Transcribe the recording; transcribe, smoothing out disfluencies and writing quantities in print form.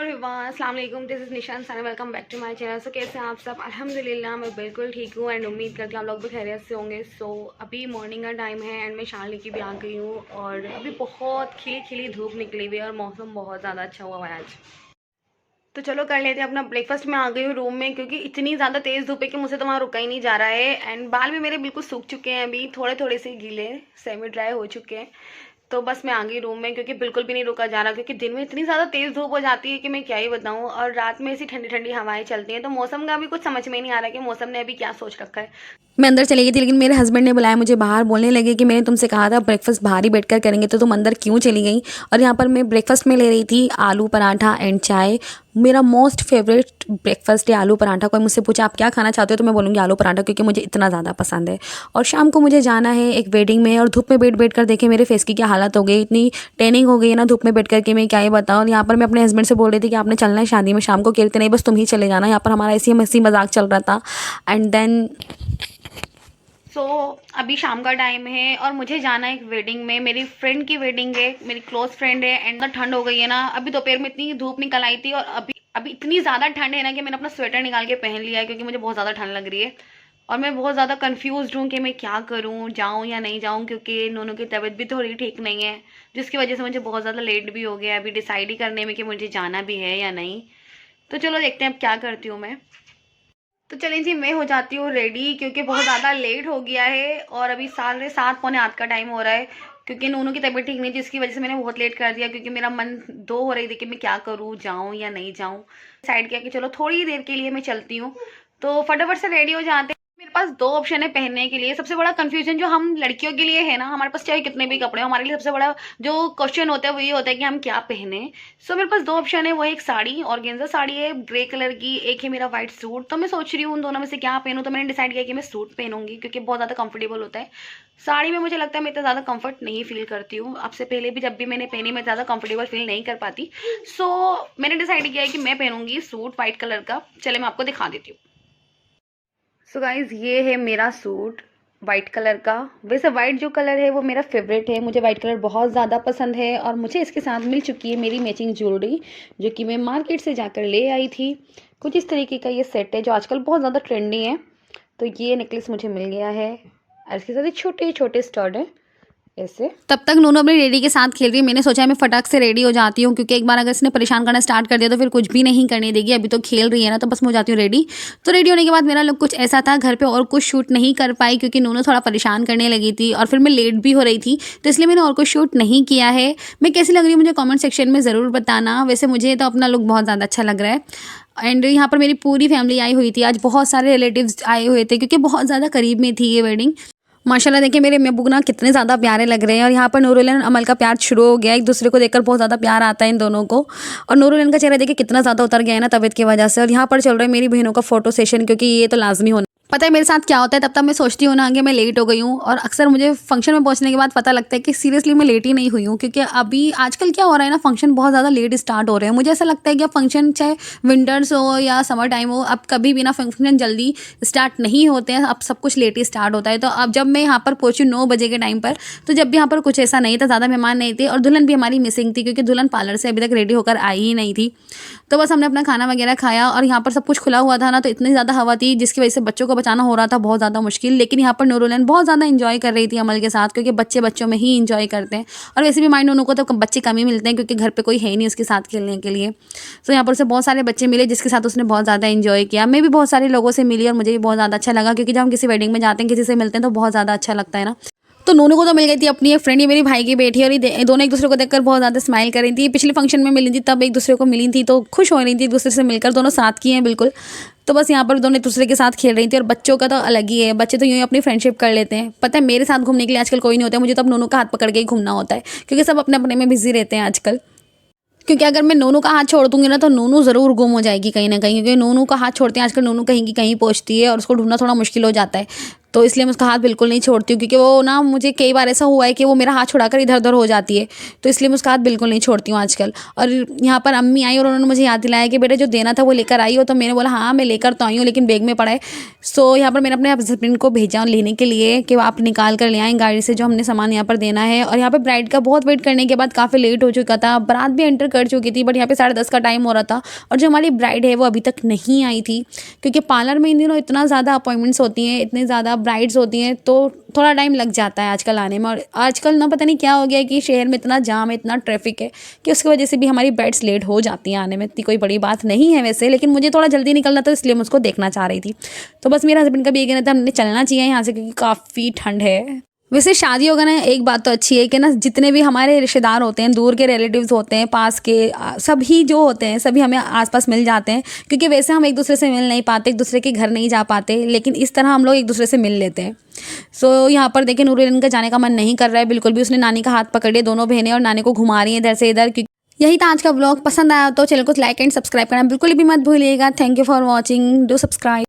Everyone, अस्सलाम वालेकुम। This is Nishan Sani. Welcome back to my channel. So कैसे हैं आप सब? अल्हम्दुलिल्लाह मैं बिल्कुल ठीक हूँ एंड उम्मीद करती हूँ आप लोग भी खैरियत से होंगे। सो अभी मॉर्निंग का टाइम है एंड मैं शान लेके भी आ गई हूँ और अभी बहुत खिली खिली धूप निकली हुई है और मौसम बहुत ज़्यादा अच्छा हुआ है आज। तो चलो कर लेते हैं अपना ब्रेकफास्ट। में आ गई हूँ रूम में क्योंकि इतनी ज़्यादा तेज़ धूप है कि मुझसे तो वहाँ रुका ही नहीं जा रहा है एंड बाल भी मेरे बिल्कुल सूख चुके हैं, अभी थोड़े थोड़े से गीले सेमी ड्राई हो चुके हैं। तो बस मैं आ गई रूम में क्योंकि बिल्कुल भी नहीं रुका जा रहा, क्योंकि दिन में इतनी ज़्यादा तेज़ धूप हो जाती है कि मैं क्या ही बताऊँ, और रात में ऐसी ठंडी ठंडी हवाएं चलती हैं। तो मौसम का भी कुछ समझ में नहीं आ रहा कि मौसम ने अभी क्या सोच रखा है। मैं अंदर चली गई थी, लेकिन मेरे हस्बैंड ने बुलाया मुझे बाहर। बोलने लगे कि मैंने तुमसे कहा था ब्रेकफास्ट बाहर ही बैठकर करेंगे, तो तुम अंदर क्यों चली गई। और यहाँ पर मैं ब्रेकफास्ट में ले रही थी आलू पराठा एंड चाय। मेरा मोस्ट फेवरेट ब्रेकफास्ट है आलू पराठा। कोई मुझसे पूछा आप क्या खाना चाहते हो तो मैं बोलूँगी आलू पराठा, क्योंकि मुझे इतना ज़्यादा पसंद है। और शाम को मुझे जाना है एक वेडिंग में, और धूप में बैठ बैठ कर देखे मेरे फेस की क्या हालत हो गई। इतनी टैनिंग हो गई है ना धूप में बैठ कर के मैं क्या ही बताऊँ। और यहाँ पर मैं अपने हस्बैंड से बोल रही थी कि आपने चलना है शादी में शाम को, कहते नहीं बस तुम ही चले जाना। यहाँ पर हमारा ऐसी हंसी मजाक चल रहा था एंड देन अभी शाम का टाइम है और मुझे जाना है एक वेडिंग में। मेरी फ्रेंड की वेडिंग है, मेरी क्लोज फ्रेंड है एंड ठंड हो गई है ना। अभी दोपहर में इतनी धूप निकल आई थी और अभी इतनी ज़्यादा ठंड है ना कि मैंने अपना स्वेटर निकाल के पहन लिया है क्योंकि मुझे बहुत ज़्यादा ठंड लग रही है। और मैं बहुत ज़्यादा कंफ्यूज हूँ कि मैं क्या करूँ, जाऊँ या नहीं जाऊँ, क्योंकि नोनों की तबीयत भी थोड़ी ठीक नहीं है, जिसकी वजह से मुझे बहुत ज़्यादा लेट भी हो गया अभी डिसाइड ही करने में कि मुझे जाना भी है या नहीं। तो चलो देखते हैं अब क्या करती हूँ मैं। तो चलें जी, मैं हो जाती हूँ रेडी क्योंकि बहुत ज़्यादा लेट हो गया है और अभी 7:30 पौने 8 का टाइम हो रहा है, क्योंकि नूनू की तबीयत ठीक नहीं थी, जिसकी वजह से मैंने बहुत लेट कर दिया। क्योंकि मेरा मन दो हो रही थी कि मैं क्या करूँ, जाऊँ या नहीं जाऊँ। डिसाइड किया कि चलो थोड़ी ही देर के लिए मैं चलती हूँ। तो फटाफट से रेडी हो जाते हैं। मेरे पास दो ऑप्शन है पहनने के लिए। सबसे बड़ा कंफ्यूजन जो हम लड़कियों के लिए है ना, हमारे पास चाहे कितने भी कपड़े हो, हमारे लिए सबसे बड़ा जो क्वेश्चन होता है वो ये होता है कि हम क्या पहने। मेरे पास दो ऑप्शन है, वो एक साड़ी, ऑर्गेन्जा साड़ी है ग्रे कलर की, एक है मेरा व्हाइट सूट। तो मैं सोच रही हूँ उन दोनों में से क्या पहनूं। तो मैंने डिसाइड किया कि मैं सूट पहनूंगी क्योंकि बहुत ज़्यादा कंफर्टेबल होता है। साड़ी में मुझे लगता है मैं इतना ज़्यादा कंफर्ट नहीं फील करती हूँ। आपसे पहले भी जब भी मैंने पहनी मैं ज़्यादा कंफर्टेबल फील नहीं कर पाती। मैंने डिसाइड किया है कि मैं पहनूंगी सूट व्हाइट कलर का। चले मैं आपको दिखा देती हूँ। गाइज ये है मेरा सूट वाइट कलर का। वैसे वाइट जो कलर है वो मेरा फेवरेट है, मुझे वाइट कलर बहुत ज़्यादा पसंद है। और मुझे इसके साथ मिल चुकी है मेरी मैचिंग ज्वेलरी, जो कि मैं मार्केट से जाकर ले आई थी। कुछ इस तरीके का ये सेट है जो आजकल बहुत ज़्यादा ट्रेंडी है। तो ये नेकलेस मुझे मिल गया है और इसके साथ छोटे छोटे स्टड है ऐसे। तब तक नूनू अपनी रेडी के साथ खेल रही है। मैंने सोचा मैं फटाक से रेडी हो जाती हूँ, क्योंकि एक बार अगर इसने परेशान करना स्टार्ट कर दिया तो फिर कुछ भी नहीं करने देगी। अभी तो खेल रही है ना, तो बस मैं हो जाती हूँ रेडी। तो रेडी होने के बाद मेरा लुक कुछ ऐसा था। घर पे और कुछ शूट नहीं कर पाई क्योंकि नूनू थोड़ा परेशान करने लगी थी और फिर मैं लेट भी हो रही थी, तो इसलिए मैंने और कुछ शूट नहीं किया है। मैं कैसी लग रही हूँ मुझे कॉमेंट सेक्शन में ज़रूर बताना। वैसे मुझे तो अपना लुक बहुत ज़्यादा अच्छा लग रहा है। एंड यहाँ पर मेरी पूरी फैमिली आई हुई थी, आज बहुत सारे रिलेटिव्स आए हुए थे क्योंकि बहुत ज़्यादा करीब में थी ये वेडिंग। माशाल्लाह देखिए मेरे महबूब ना कितने ज़्यादा प्यारे लग रहे हैं। और यहाँ पर नूरुलन अमल का प्यार शुरू हो गया, एक दूसरे को देखकर बहुत ज़्यादा प्यार आता है इन दोनों को। और नूरुलन का चेहरा देखिए कितना ज़्यादा उतर गया है ना तबीयत की वजह से। और यहाँ पर चल रहा है मेरी बहनों का फोटो सेशन, क्योंकि ये तो लाजमी होना। पता है मेरे साथ क्या होता है, तब तक मैं सोचती हूँ ना कि मैं लेट हो गई हूँ, और अक्सर मुझे फंक्शन में पहुँचने के बाद पता लगता है कि सीरियसली मैं लेट ही नहीं हुई हूँ। क्योंकि अभी आजकल क्या हो रहा है ना, फंक्शन बहुत ज़्यादा लेट स्टार्ट हो रहे हैं। मुझे ऐसा लगता है कि अब फंक्शन चाहे विंटर्स हो या समर टाइम हो, अब कभी भी ना फंक्शन जल्दी स्टार्ट नहीं होते हैं, अब सब कुछ लेट ही स्टार्ट होता है। तो अब जब मैं यहाँ पर पहुँची 9 बजे के टाइम पर, तो जब भी यहाँ पर कुछ ऐसा नहीं था, ज़्यादा मेहमान नहीं थे और दुल्हन भी हमारी मिसिंग थी क्योंकि दुल्हन पार्लर से अभी तक रेडी होकर आई ही नहीं थी। तो बस हमने अपना खाना वगैरह खाया और यहाँ पर सब कुछ खुला हुआ था ना, तो इतनी ज़्यादा हवा थी जिसकी वजह से बच्चों को बचाना हो रहा था बहुत ज़्यादा मुश्किल। लेकिन यहाँ पर नूरुलन बहुत ज़्यादा इंजॉय कर रही थी अमल के साथ, क्योंकि बच्चे बच्चों में ही इंजॉय करते हैं। और वैसे भी माइंड उन्हों को तो बच्चे कम ही मिलते हैं क्योंकि घर पे कोई है नहीं उसके साथ खेलने के लिए। तो यहाँ पर उसे बहुत सारे बच्चे मिले जिसके साथ उसने बहुत ज़्यादा इंजॉय किया। मैं भी बहुत सारे लोगों से मिली और मुझे भी बहुत ज़्यादा अच्छा लगा, क्योंकि जब हम किसी वेडिंग में जाते हैं किसी से मिलते हैं तो बहुत ज़्यादा अच्छा लगता है ना। तो नूनू को तो मिल गई थी अपनी एक फ्रेंड, ये मेरी भाई की बेटी, और ये दोनों एक दूसरे को देखकर बहुत ज़्यादा स्माइल कर रही थी। पिछले फंक्शन में मिली थी तब एक दूसरे को मिली थी तो खुश हो रही थी एक दूसरे से मिलकर, दोनों साथ की हैं बिल्कुल। तो बस यहाँ पर दोनों एक दूसरे के साथ खेल रही थी। और बच्चों का तो अलग ही है, बच्चे तो यूँ ही अपनी फ्रेंडशिप कर लेते हैं। पता है मेरे साथ घूमने के लिए आजकल कोई नहीं होता है, मुझे तो अब नूनू का हाथ पकड़ के ही घूमना होता है क्योंकि सब अपने अपने में बिजी रहते हैं आजकल। क्योंकि अगर मैं नूनू का हाथ छोड़ दूंगी ना तो नूनू ज़रूर गुम हो जाएगी कहीं ना कहीं, क्योंकि नूनू का हाथ छोड़ते हैं आजकल नूनू कहीं की कहीं पहुंचती है और उसको ढूंढना थोड़ा मुश्किल हो जाता है। तो इसलिए मैं उसका हाथ बिल्कुल नहीं छोड़ती हूँ, क्योंकि वो ना मुझे कई बार ऐसा हुआ है कि वो मेरा हाथ छुड़ाकर इधर उधर हो जाती है, तो इसलिए मैं उसका हाथ बिल्कुल नहीं छोड़ती हूँ आजकल। और यहाँ पर अम्मी आई और उन्होंने मुझे याद दिलाया कि बेटे जो देना था वो लेकर आई हो, तो मैंने बोला हाँ मैं लेकर तो आई हूँ, लेकिन बैग में पड़ा है। सो यहाँ पर मैंने अपने हस्बैंड को भेजा लेने के लिए कि आप निकाल कर ले आएँ गाड़ी से जो हमने सामान यहाँ पर देना है। और यहाँ पर ब्राइड का बहुत वेट करने के बाद काफ़ी लेट हो चुका था, बारात भी एंटर कर चुकी थी, बट यहाँ पे 10:30 का टाइम हो रहा था और जो हमारी ब्राइड है वो अभी तक नहीं आई थी, क्योंकि पार्लर में इन दिनों इतना ज़्यादा अपॉइंटमेंट्स होती हैं, इतने ज़्यादा ब्राइड्स होती हैं, तो थोड़ा टाइम लग जाता है आजकल आने में। और आजकल ना पता नहीं क्या हो गया है कि शहर में इतना जाम है, इतना ट्रैफिक है कि उसकी वजह से भी हमारी ब्राइड्स लेट हो जाती हैं आने में। इतनी कोई बड़ी बात नहीं है वैसे, लेकिन मुझे थोड़ा जल्दी निकलना था, इसलिए मैं उसको देखना चाह रही थी। तो बस मेरे हस्बैंड का भी ये कहना था हमने चलना चाहिए यहाँ से, क्योंकि काफ़ी ठंड है। वैसे शादी होगा ना, एक बात तो अच्छी है कि ना जितने भी हमारे रिश्तेदार होते हैं, दूर के रिलेटिव्स होते हैं, पास के सभी जो होते हैं, सभी हमें आसपास मिल जाते हैं, क्योंकि वैसे हम एक दूसरे से मिल नहीं पाते, एक दूसरे के घर नहीं जा पाते, लेकिन इस तरह हम लोग एक दूसरे से मिल लेते हैं। सो यहाँ पर देखें नूरजहान का जाने का मन नहीं कर रहा है बिल्कुल भी, उसने नानी का हाथ पकड़ लिया, दोनों बहनें, और नानी को घुमा रही हैं इधर से इधर। यही था आज का व्लॉग। पसंद आया तो चैनल को लाइक एंड सब्सक्राइब करना बिल्कुल भी मत भूलिएगा। Thank you for watching, do subscribe.